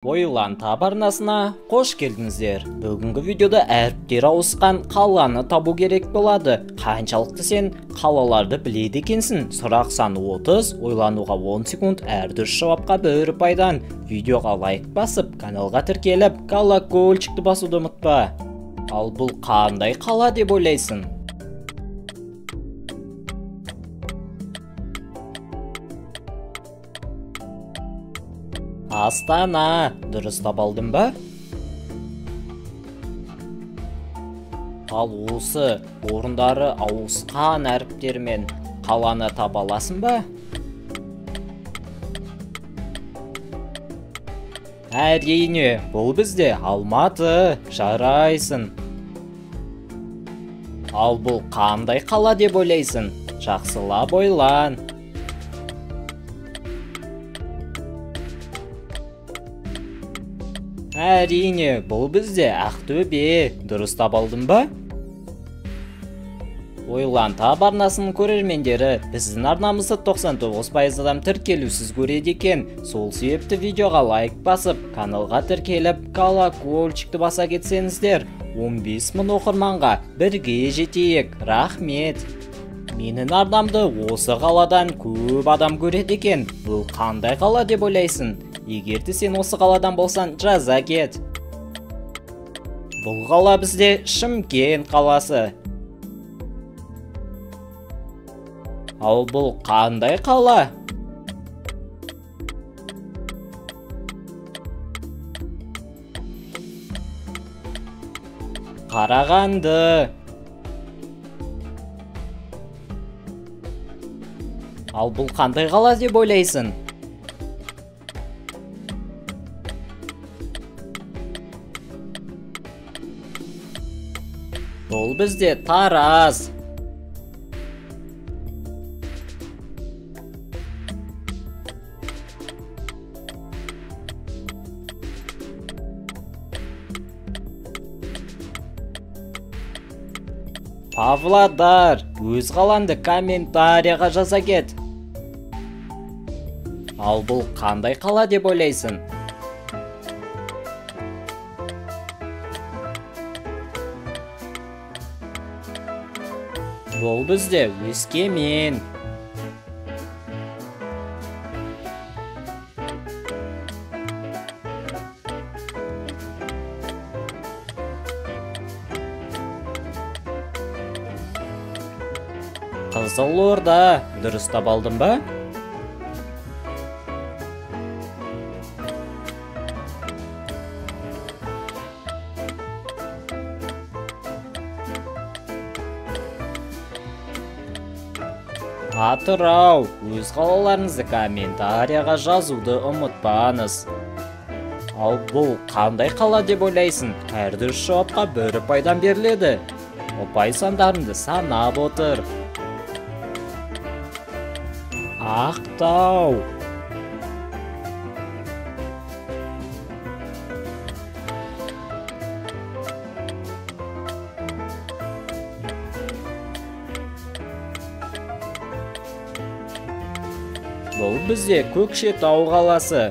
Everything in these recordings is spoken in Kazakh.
Ойлан таб арнасына қош келдіңіздер. Бүгінгі видеода әріптер ауысқан қаланы табу керек болады. Қаншалықты сен қалаларды біледі екенсің? Сұрақ саны 30, ойлануға 10 секунд, әр дұрыс жауапқа 1 пайдан. Видеоға лайк басып, каналға тіркеліп, колокольчикті басуды ұмытпа. Ал бұл қандай қала деп ойлайсың? Астана. Дұрыс таба алдың ба? Ал осы орындары ауысқан әріптермен қаланы таба аласың ба? Әрине, бұл бізде Алматы. Жарайсың. Ал бұл қандай қала деп ойлайсың? Жақсылап ойлан. Әрине, бұл бізде Ақтөбе. Дұрыс таба алдың ба? Ойлан таб арнасының көрермендері біздің арнамызды 99% адам тіркелусіз көреді екен. Сол себепті видеоға лайк басып, каналға тіркеліп, колокольчикті баса кетсеңіздер, 15 000 оқырманға бірге жетейік. Рахмет. Менің арнамды осы қаладан көп адам көреді екен. Бұл қандай қала деп ойлайсың? Егерде сен осы қаладан болсан, жаза кет. Бұл қала бізде Шымкент қаласы. Ал бұл қандай қала? Қарағанды. Ал бұл қандай қала деп ойлайсың? Бұл бізде Тараз. Павлодар. Өз қалаңды комментарияға жаза кет. Ал бұл қандай қала деп ойлайсың? Бұл бізде Өскемен. Қызылорда. Дұрыс таба алдың ба? Атырау. Өз қалаларыңызды комментарияға жазуды ұмытпаңыз. Ал бұл қандай қала деп ойлайсың? Әр дұрыс жауапқа 1 пайдан беріледі. Ұпай сандарыңды санап отыр. Ақтау. Бұл бізде Көкшетау қаласы.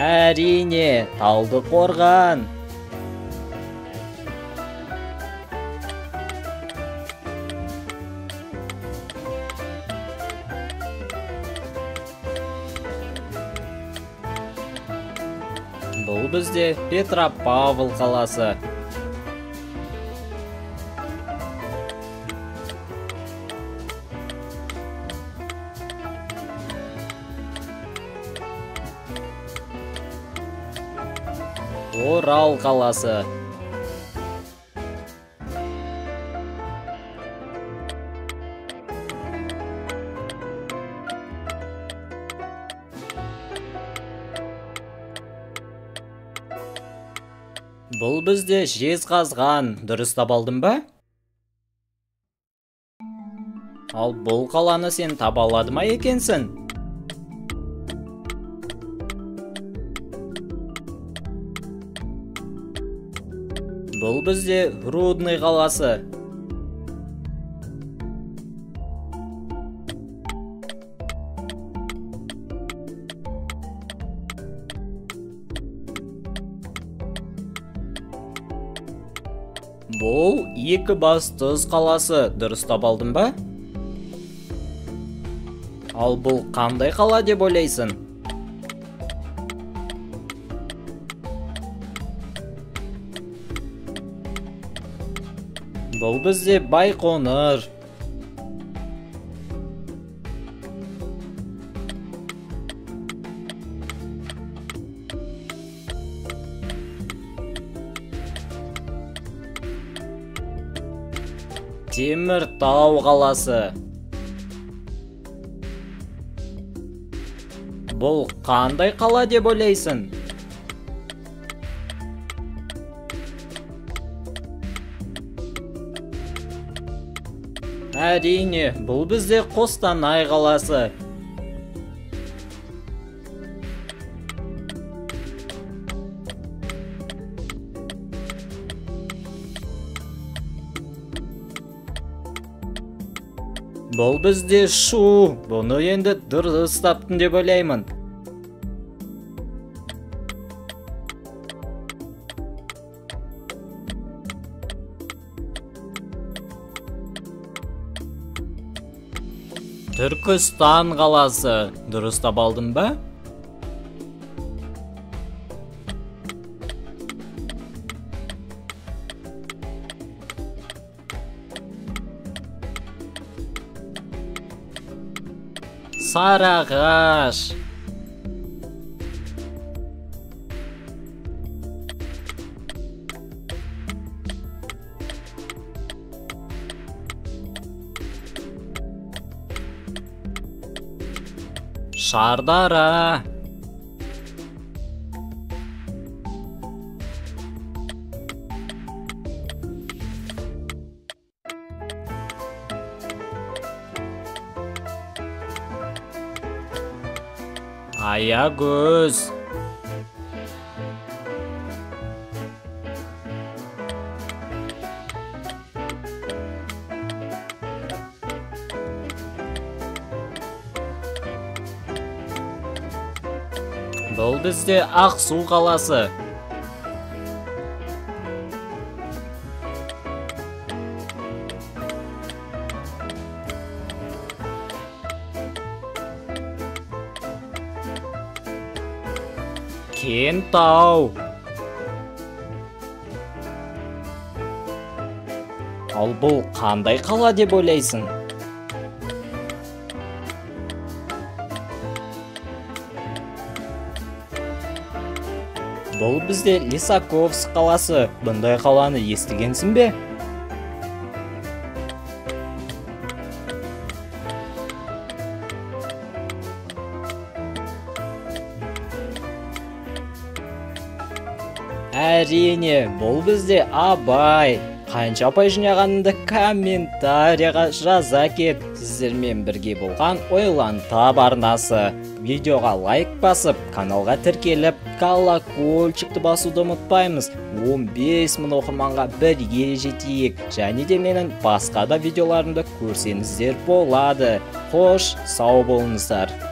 Әрине, Талдықорған. Бұл бізде Петропавл қаласы. Орал қаласы. Бұл бізде Жезқазған. Дұрыс таба алдың ба? Ал бұл қаланы сен таба алады ма екенсің? Бұл бізде Рудный қаласы. Бұл Екібастұз қаласы. Дұрыс таба алдым ба? Ал бұл қандай қала деп ойлайсың? Бұл бізде Байқоңыр. Теміртау қаласы. Бұл қандай қала деп ойлайсың? Әрине, бұл бізде Қостанай қаласы. Бұл бізде Шу. Бұны енді дұрыс таптың деп ойлаймын. Түркістан қаласы. Дұрыс таба алдың ба? Сарыағаш. Шардара. Аягөз. Бұл бізде Ақсу қаласы. Кентау. Ал бұл қандай қала деп ойлайсың? Бұл бізде Лисаковск қаласы. Бұндай қаланы естігенсің бе? Әрине, бұл бізде Абай. Қанша апай жинағаныңды комментарияға жаза кет. Сіздермен бірге болған Ойлан Тап арнасы. Видеоға лайк басып, каналға тіркеліп, колокольчикті басуды ұмытпаймыз. 15 мың оқырманға бірге жетейік. Және де менің басқа да видеоларымды көрсеңіздер болады. Қош, сау болыңыздар.